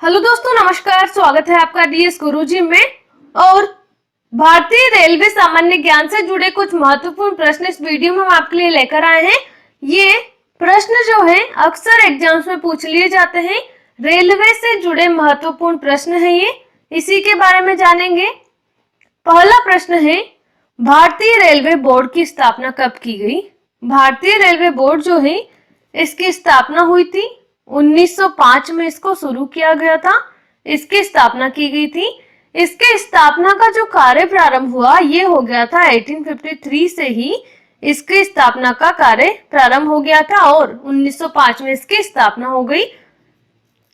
Hello दोस्तों, नमस्कार। स्वागत है आपका डीएस गुरुजी में। और भारतीय रेलवे सामान्य ज्ञान से जुड़े कुछ महत्वपूर्ण प्रश्न इस वीडियो में हम आपके लिए लेकर आए हैं। ये प्रश्न जो है अक्सर एग्जाम्स में पूछ लिए जाते हैं। रेलवे से जुड़े महत्वपूर्ण प्रश्न है ये, इसी के बारे में जानेंगे। पहला प्रश्न है, भारतीय रेलवे बोर्ड की स्थापना कब की गई? भारतीय रेलवे बोर्ड जो है इसकी स्थापना हुई थी 1905 में, इसको शुरू किया गया था, इसकी स्थापना की गई थी। इसके स्थापना का जो कार्य प्रारंभ हुआ ये हो गया था 1853 से ही इसकी स्थापना का कार्य प्रारंभ हो गया था और 1905 में इसकी स्थापना हो गई।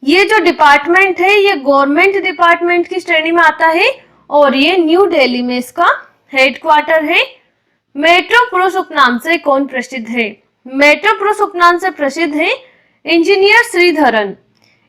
ये जो डिपार्टमेंट है ये गवर्नमेंट डिपार्टमेंट की श्रेणी में आता है और ये न्यू दिल्ली में इसका हेडक्वार्टर है। मेट्रो पुरुष उपनाम से कौन प्रसिद्ध है? मेट्रो पुरुष उपनाम से प्रसिद्ध है इंजीनियर श्रीधरन।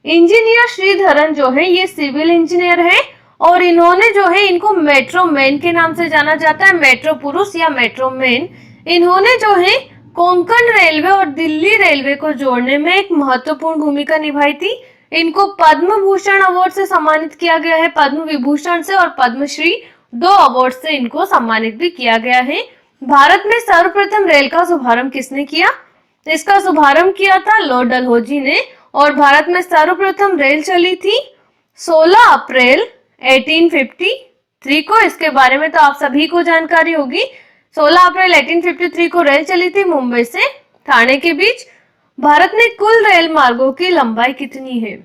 इंजीनियर श्रीधरन जो है ये सिविल इंजीनियर है और इन्होंने जो है इनको मेट्रो मैन के नाम से जाना जाता है, मेट्रो पुरुष या मेट्रो मैन। इन्होंने जो है कोंकण रेलवे और दिल्ली रेलवे को जोड़ने में एक महत्वपूर्ण भूमिका निभाई थी। इनको पद्म भूषण अवार्ड से सम्मानित किया गया है, पद्म विभूषण से और पद्मश्री, 2 अवार्ड से इनको सम्मानित भी किया गया है। भारत में सर्वप्रथम रेल का शुभारंभ किसने किया? इसका शुभारंभ किया था लॉर्ड डलहौजी ने। और भारत में सर्वप्रथम रेल चली थी 16 अप्रैल 1853 को। इसके बारे में तो आप सभी को जानकारी होगी। 16 अप्रैल 1853 को रेल चली थी मुंबई से ठाणे के बीच। भारत में कुल रेल मार्गों की लंबाई कितनी है?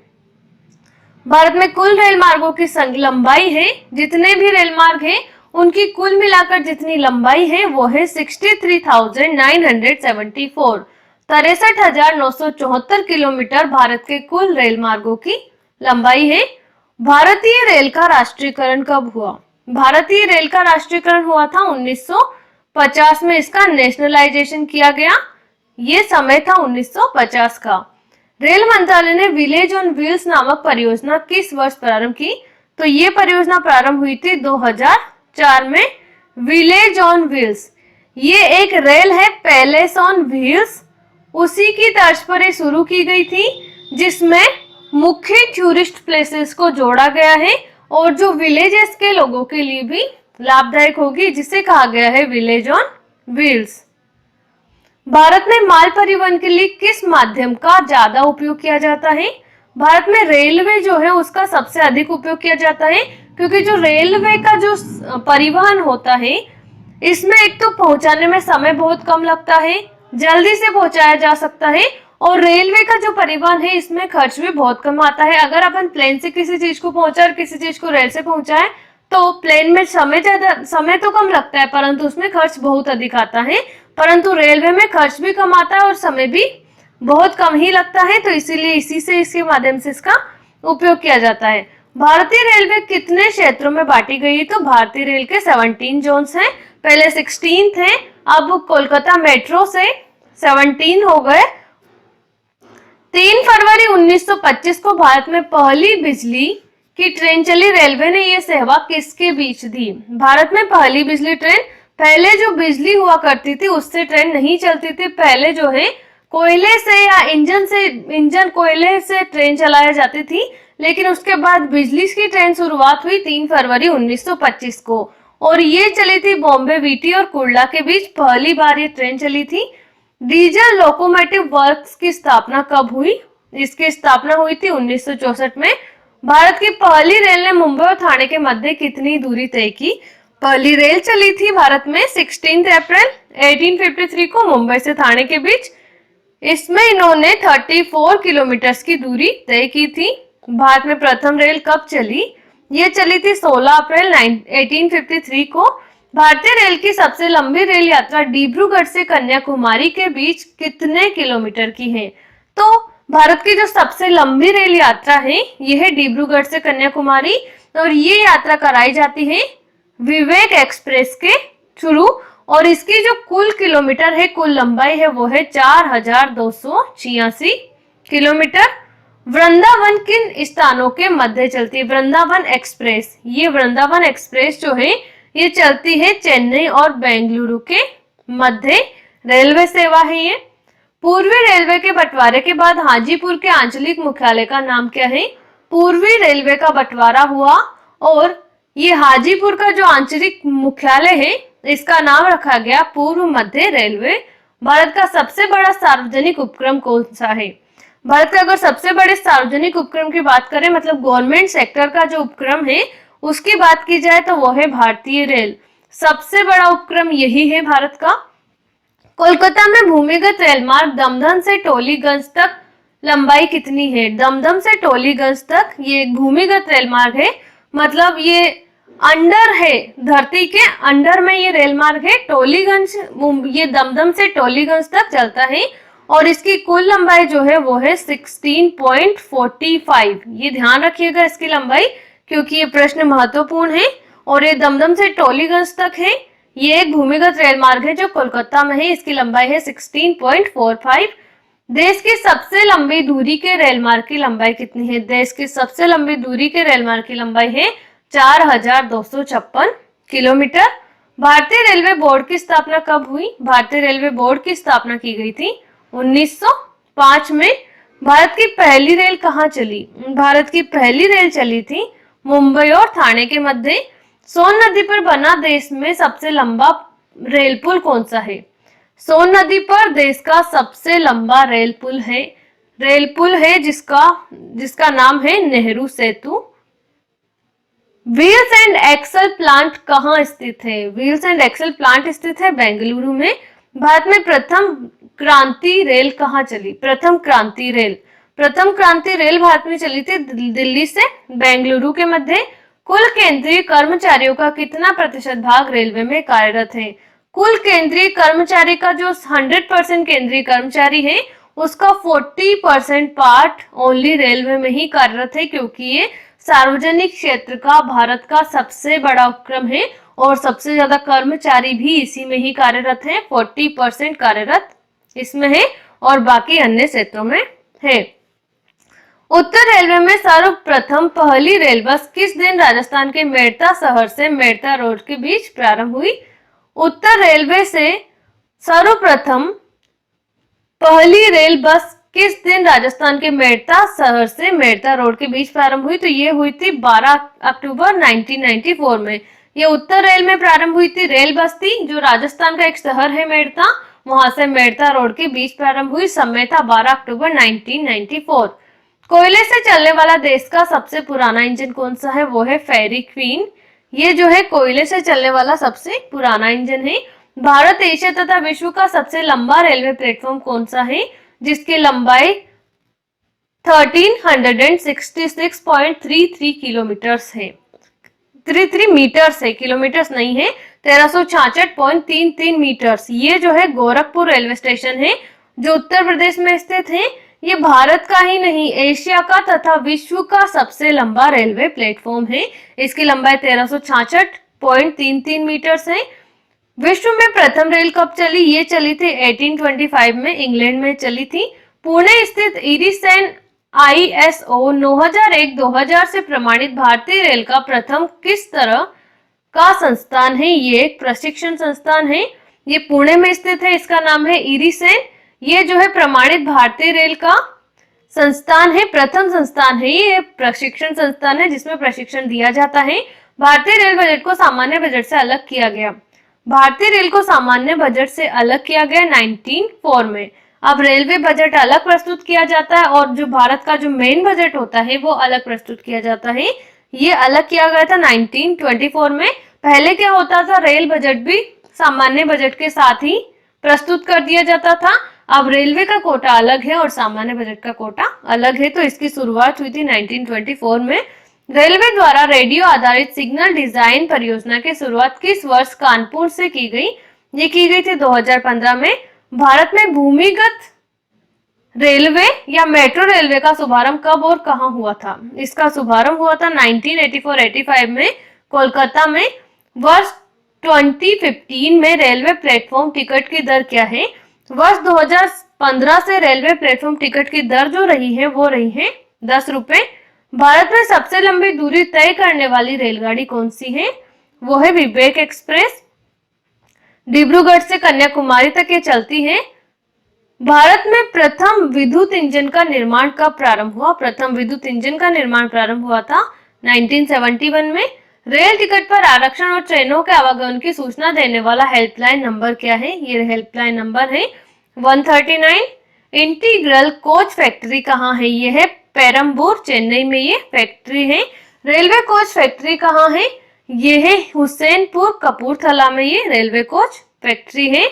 भारत में कुल रेल मार्गों की लंबाई है, जितने भी रेल मार्ग हैं उनकी कुल मिलाकर जितनी लंबाई है वो है 63,974, 63,974 किलोमीटर भारत के कुल रेल मार्गों की लंबाई है। भारतीय रेल का राष्ट्रीयकरण कब हुआ? भारतीय रेल का राष्ट्रीयकरण हुआ था 1950 में, इसका नेशनलाइजेशन किया गया। ये समय था 1950 का। रेल मंत्रालय ने विलेज ऑन व्हील्स नामक परियोजना किस वर्ष प्रारंभ की? तो ये परियोजना प्रारंभ हुई थी 2004 में। विलेज ऑन व्हील्स ये एक रेल है पैलेस ऑन व्हील्स, उसी की तर्ज पर ये शुरू की गई थी, जिसमें मुख्य टूरिस्ट प्लेसेस को जोड़ा गया है और जो विलेजेस के लोगों के लिए भी लाभदायक होगी, जिसे कहा गया है विलेज ऑन व्हील्स। भारत में माल परिवहन के लिए किस माध्यम का ज्यादा उपयोग किया जाता है? भारत में रेलवे जो है उसका सबसे अधिक उपयोग किया जाता है, क्योंकि जो रेलवे का जो परिवहन होता है इसमें एक तो पहुंचाने में समय बहुत कम लगता है, जल्दी से पहुंचाया जा सकता है, और रेलवे का जो परिवहन है इसमें खर्च भी बहुत कम आता है। अगर अपन प्लेन से किसी चीज को पहुंचाए और किसी चीज को रेल से पहुंचाए तो प्लेन में समय तो कम लगता है परंतु उसमें खर्च बहुत अधिक आता है, परंतु रेलवे में खर्च भी कम आता है और समय भी बहुत कम ही लगता है। तो इसीलिए इसके माध्यम से इसका उपयोग किया जाता है। भारतीय रेलवे कितने क्षेत्रों में बांटी गई? तो भारतीय रेल के 17 जोन्स हैं। पहले 16 थे, अब कोलकाता मेट्रो से 17 हो गए। 3 फरवरी 1925 को भारत में पहली बिजली की ट्रेन चली। रेलवे ने यह सेवा किसके बीच दी? भारत में पहली बिजली ट्रेन, पहले जो बिजली हुआ करती थी उससे ट्रेन नहीं चलती थी। पहले जो है कोयले से या इंजन कोयले से ट्रेन चलाया जाती थी, लेकिन उसके बाद बिजली की ट्रेन शुरुआत हुई 3 फरवरी 1925 को और ये चली थी बॉम्बे वीटी और कुर्ला के बीच। पहली बार ये ट्रेन चली थी। डीजल लोकोमोटिव वर्क्स की स्थापना कब हुई? इसकी स्थापना हुई थी 1964 में। भारत की पहली रेल ने मुंबई और ठाणे के मध्य कितनी दूरी तय की? पहली रेल चली थी भारत में 16 अप्रैल 1853 को मुंबई से ठाणे के बीच। इसमें इन्होंने 34 किलोमीटर की दूरी तय की थी। भारत में प्रथम रेल कब चली? ये चली थी 16 अप्रैल 1853 को। भारतीय रेल की सबसे लंबी रेल यात्रा डिब्रूगढ़ से कन्याकुमारी के बीच कितने किलोमीटर की है? तो भारत की जो सबसे लंबी रेल यात्रा है यह है डिब्रूगढ़ से कन्याकुमारी और ये यात्रा कराई जाती है विवेक एक्सप्रेस के थ्रू और इसकी जो कुल किलोमीटर है, कुल लंबाई है वो है 4286 किलोमीटर। वृंदावन किन स्थानों के मध्य चलती है? वृंदावन एक्सप्रेस, ये वृंदावन एक्सप्रेस जो है ये चलती है चेन्नई और बेंगलुरु के मध्य रेलवे सेवा है ये। पूर्वी रेलवे के बंटवारे के बाद हाजीपुर के आंचलिक मुख्यालय का नाम क्या है? पूर्वी रेलवे का बंटवारा हुआ और ये हाजीपुर का जो आंचलिक मुख्यालय है इसका नाम रखा गया पूर्व मध्य रेलवे। भारत का सबसे बड़ा सार्वजनिक उपक्रम कौन सा है? भारत का अगर सबसे बड़े सार्वजनिक उपक्रम की बात करें, मतलब गवर्नमेंट सेक्टर का जो उपक्रम है उसकी बात की जाए तो वो है भारतीय रेल। सबसे बड़ा उपक्रम यही है भारत का। कोलकाता में भूमिगत रेल मार्ग दमदम से टोलीगंज तक लंबाई कितनी है? दमदम से टोलीगंज तक ये भूमिगत रेल मार्ग है, मतलब ये अंडर है, धरती के अंडर में ये रेल मार्ग है। टोलीगंज ये दमदम से टोलीगंज तक चलता है और इसकी कुल लंबाई जो है वो है 16.45। ये ध्यान रखिएगा इसकी लंबाई, क्योंकि ये प्रश्न महत्वपूर्ण है। और ये दमदम से टोलीगंज तक है। ये एक भूमिगत रेल मार्ग है जो कोलकाता में है। इसकी लंबाई है 16.45। देश की सबसे लंबी दूरी के रेल मार्ग की लंबाई कितनी है? देश की सबसे लंबी दूरी के रेल मार्ग की लंबाई है 4256 किलोमीटर। भारतीय रेलवे बोर्ड की स्थापना कब हुई? भारतीय रेलवे बोर्ड की स्थापना की गई थी 1905 में। भारत की पहली रेल कहाँ चली? भारत की पहली रेल चली थी मुंबई और ठाणे के मध्य। सोन नदी पर बना देश में सबसे लंबा रेल पुल कौन सा है? सोन नदी पर देश का सबसे लंबा रेल पुल है जिसका नाम है नेहरू सेतु। व्हील्स एंड एक्सल प्लांट कहाँ स्थित है? व्हील्स एंड एक्सल प्लांट स्थित है बेंगलुरु में। भारत में प्रथम क्रांति रेल कहाँ चली? प्रथम क्रांति रेल भारत में चली थी दिल्ली से बेंगलुरु के मध्य। कुल केंद्रीय कर्मचारियों का कितना प्रतिशत भाग रेलवे में कार्यरत है? कुल केंद्रीय कर्मचारी का जो 100% केंद्रीय कर्मचारी है उसका 40% पार्ट ओनली रेलवे में ही कार्यरत है, क्योंकि ये सार्वजनिक क्षेत्र का भारत का सबसे बड़ा उपक्रम है और सबसे ज्यादा कर्मचारी भी इसी में ही कार्यरत है। 40% कार्यरत इसमें है और बाकी अन्य क्षेत्रों में है। उत्तर रेलवे में सर्वप्रथम पहली रेल बस किस दिन राजस्थान के मेड़ता शहर से मेड़ता रोड के बीच प्रारंभ हुई? उत्तर रेलवे से सर्वप्रथम पहली रेल बस किस दिन राजस्थान के मेड़ता शहर से मेड़ता रोड के बीच प्रारंभ हुई? तो ये हुई थी 12 अक्टूबर 1994 में। ये उत्तर रेल में प्रारंभ हुई थी। रेल बस थी जो राजस्थान का एक शहर है मेड़ता, वहां से मेड़ता रोड के बीच प्रारंभ हुई। समय था 12 अक्टूबर 1994। कोयले से चलने वाला देश का सबसे पुराना इंजन कौन सा है? वो है फेरी क्वीन। ये जो है कोयले से चलने वाला सबसे पुराना इंजन है। भारत, एशिया तथा विश्व का सबसे लंबा रेलवे प्लेटफॉर्म कौन सा है जिसकी लंबाई 1366.33 किलोमीटर्स है? 33 मीटर्स है, किलोमीटर्स नहीं है। 1366.33 मीटर्स। ये जो है गोरखपुर रेलवे स्टेशन है जो उत्तर प्रदेश में स्थित है। ये भारत का ही नहीं, एशिया का तथा विश्व का सबसे लंबा रेलवे प्लेटफॉर्म है। इसकी लंबाई 1366.33 मीटर्स है। विश्व में प्रथम रेल कब चली? ये चली थी 1825 में, इंग्लैंड में चली थी। पुणे स्थित इरिसेन ISO 9001-2000 से प्रमाणित भारतीय रेल का प्रथम किस तरह का संस्थान है? ये एक प्रशिक्षण संस्थान है। ये पुणे में स्थित है। इसका नाम है इरिसेन। ये जो है प्रमाणित भारतीय रेल का संस्थान है, प्रथम संस्थान है। ये प्रशिक्षण संस्थान है जिसमें प्रशिक्षण दिया जाता है। भारतीय रेल बजट को सामान्य बजट से अलग किया गया। भारतीय रेल को सामान्य बजट से अलग किया गया 1904 में। अब रेलवे बजट अलग प्रस्तुत किया जाता है और जो भारत का जो मेन बजट होता है वो अलग प्रस्तुत किया जाता है। ये अलग किया गया था 1924 में। पहले क्या होता था, रेल बजट भी सामान्य बजट के साथ ही प्रस्तुत कर दिया जाता था। अब रेलवे का कोटा अलग है और सामान्य बजट का कोटा अलग है। तो इसकी शुरुआत हुई थी 1924 में। रेलवे द्वारा रेडियो आधारित सिग्नल डिजाइन परियोजना की शुरुआत किस वर्ष कानपुर से की गई? ये की गई थी 2015 में। भारत में भूमिगत रेलवे या मेट्रो रेलवे का शुभारंभ कब और कहां हुआ था? इसका शुभारंभ हुआ था 1984-85 में कोलकाता में। वर्ष 2015 में रेलवे प्लेटफॉर्म टिकट की दर क्या है? वर्ष 2015 से रेलवे प्लेटफॉर्म टिकट की दर जो रही है वो रही है 10 रुपए। भारत में सबसे लंबी दूरी तय करने वाली रेलगाड़ी कौन सी है? वो है विवेक एक्सप्रेस। डिब्रूगढ़ से कन्याकुमारी तक ये चलती है। भारत में प्रथम विद्युत इंजन का निर्माण कब प्रारंभ हुआ? प्रथम विद्युत इंजन का निर्माण प्रारंभ हुआ था 1971 में। रेल टिकट पर आरक्षण और ट्रेनों के आवागमन की सूचना देने वाला हेल्पलाइन नंबर क्या है? ये हेल्पलाइन नंबर है 139। इंटीग्रल कोच फैक्ट्री कहाँ है? ये है पेरम्बूर, चेन्नई में ये फैक्ट्री है। रेलवे कोच फैक्ट्री कहाँ है? ये है हुसैनपुर, कपूरथला में ये रेलवे कोच फैक्ट्री है।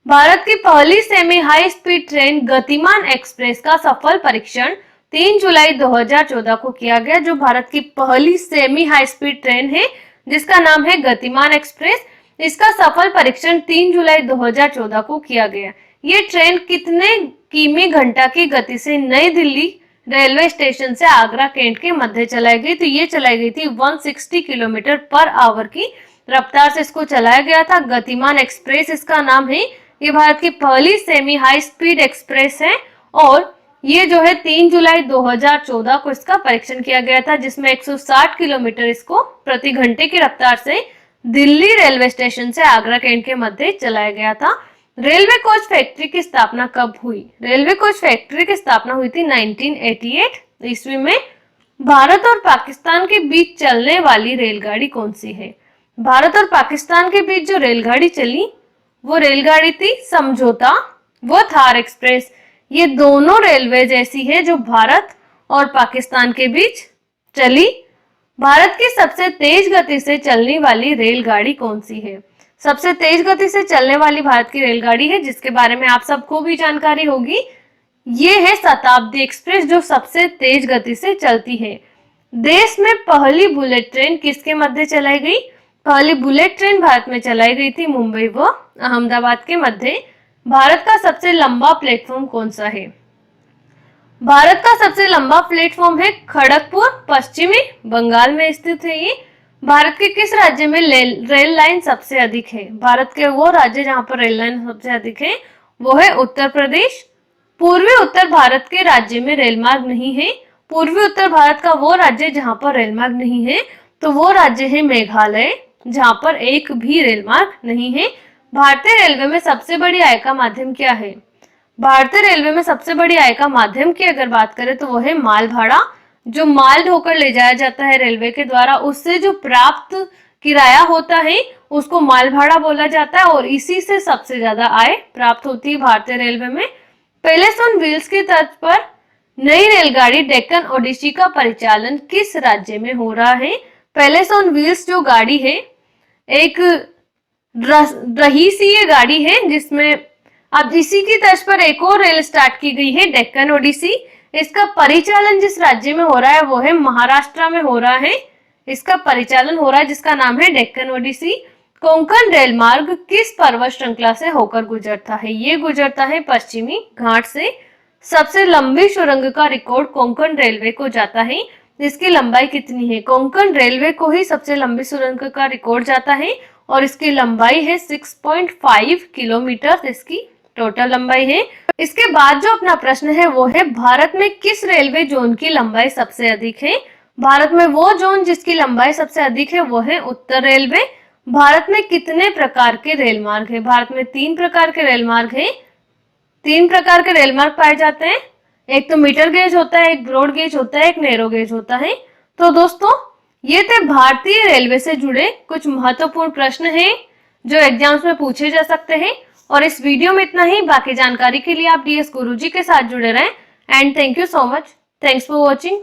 भारत की पहली सेमी हाई स्पीड ट्रेन गतिमान एक्सप्रेस का सफल परीक्षण 3 जुलाई 2014 को किया गया। जो भारत की पहली सेमी हाई स्पीड ट्रेन है जिसका नाम है गतिमान एक्सप्रेस, इसका सफल परीक्षण 3 जुलाई 2014 को किया गया। ये ट्रेन कितने किमी घंटा की गति से नई दिल्ली रेलवे स्टेशन से आगरा कैंट के मध्य चलाई गई? तो ये चलाई गई थी 160 किलोमीटर पर आवर की रफ्तार से इसको चलाया गया था। गतिमान एक्सप्रेस इसका नाम है। ये भारत की पहली सेमी हाई स्पीड एक्सप्रेस है और ये जो है 3 जुलाई 2014 को इसका परीक्षण किया गया था, जिसमें 160 किलोमीटर इसको प्रति घंटे की रफ्तार से दिल्ली रेलवे स्टेशन से आगरा कैंट के मध्य चलाया गया था। रेलवे कोच फैक्ट्री की स्थापना कब हुई? रेलवे कोच फैक्ट्री की स्थापना हुई थी 1988 ईस्वी में। भारत और पाकिस्तान के बीच चलने वाली रेलगाड़ी कौन सी है? भारत और पाकिस्तान के बीच जो रेलगाड़ी चली वो रेलगाड़ी थी समझौता, वो थार एक्सप्रेस। ये दोनों रेलवेज ऐसी है जो भारत और पाकिस्तान के बीच चली। भारत की सबसे तेज गति से चलने वाली रेलगाड़ी कौन सी है? सबसे तेज गति से चलने वाली भारत की रेलगाड़ी है जिसके बारे में आप सबको भी जानकारी होगी, ये है शताब्दी एक्सप्रेस जो सबसे तेज गति से चलती है। देश में पहली बुलेट ट्रेन किसके मध्य चलाई गई? पहली बुलेट ट्रेन भारत में चलाई गई थी मुंबई व अहमदाबाद के मध्य। भारत का सबसे लंबा प्लेटफॉर्म कौन सा है? भारत का सबसे लंबा प्लेटफॉर्म है खड़गपुर, पश्चिमी बंगाल में स्थित है ये। भारत के किस राज्य में रेल लाइन सबसे अधिक है? भारत के वो राज्य जहां पर रेल लाइन सबसे अधिक है वो है उत्तर प्रदेश। पूर्वी उत्तर भारत के राज्य में रेल मार्ग नहीं है। पूर्वी उत्तर भारत का वो राज्य जहां पर रेल मार्ग नहीं है तो वो राज्य है मेघालय, जहां पर एक भी रेल मार्ग नहीं है। भारतीय रेलवे में सबसे बड़ी आय का माध्यम क्या है? भारतीय रेलवे में सबसे बड़ी आय का माध्यम की अगर बात करें तो वो है माल भाड़ा। जो माल ढोकर ले जाया जाता है रेलवे के द्वारा, उससे जो प्राप्त किराया होता है उसको माल भाड़ा बोला जाता है और इसी से सबसे ज्यादा आय प्राप्त होती है भारतीय रेलवे में। पैलेस ऑन व्हील्स की तर्ज पर नई रेलगाड़ी डेक्कन ओडिसी का परिचालन किस राज्य में हो रहा है? पैलेस ऑन व्हील्स जो गाड़ी है एक रहीसी ये गाड़ी है जिसमें अब इसी की तर्ज पर एक और रेल स्टार्ट की गई है डेक्कन ओडिसी। इसका परिचालन जिस राज्य में हो रहा है वो है महाराष्ट्र में हो रहा है। इसका परिचालन हो रहा है जिसका नाम है डेक्कन ओडिसी। कोंकण रेल मार्ग किस पर्वत श्रृंखला से होकर गुजरता है? ये गुजरता है पश्चिमी घाट से। सबसे लंबी सुरंग का रिकॉर्ड कोंकण रेलवे को जाता है। इसकी लंबाई कितनी है? कोंकण रेलवे को ही सबसे लंबी सुरंग का रिकॉर्ड जाता है और इसकी लंबाई है 6.5 किलोमीटर, इसकी टोटल लंबाई है। इसके बाद जो अपना प्रश्न है वो है भारत में किस रेलवे जोन की लंबाई सबसे अधिक है? भारत में वो जोन जिसकी लंबाई सबसे अधिक है वो है उत्तर रेलवे। भारत में कितने प्रकार के रेल मार्ग है? भारत में 3 प्रकार के रेल मार्ग है। 3 प्रकार के रेल मार्ग पाए जाते हैं। एक तो मीटर गेज होता है, एक ब्रॉड गेज होता है, एक नैरो गेज होता है। तो दोस्तों ये थे भारतीय रेलवे से जुड़े कुछ महत्वपूर्ण प्रश्न हैं जो एग्जाम्स में पूछे जा सकते हैं। और इस वीडियो में इतना ही। बाकी जानकारी के लिए आप DS गुरुजी के साथ जुड़े रहें and thank you so much. Thanks for watching.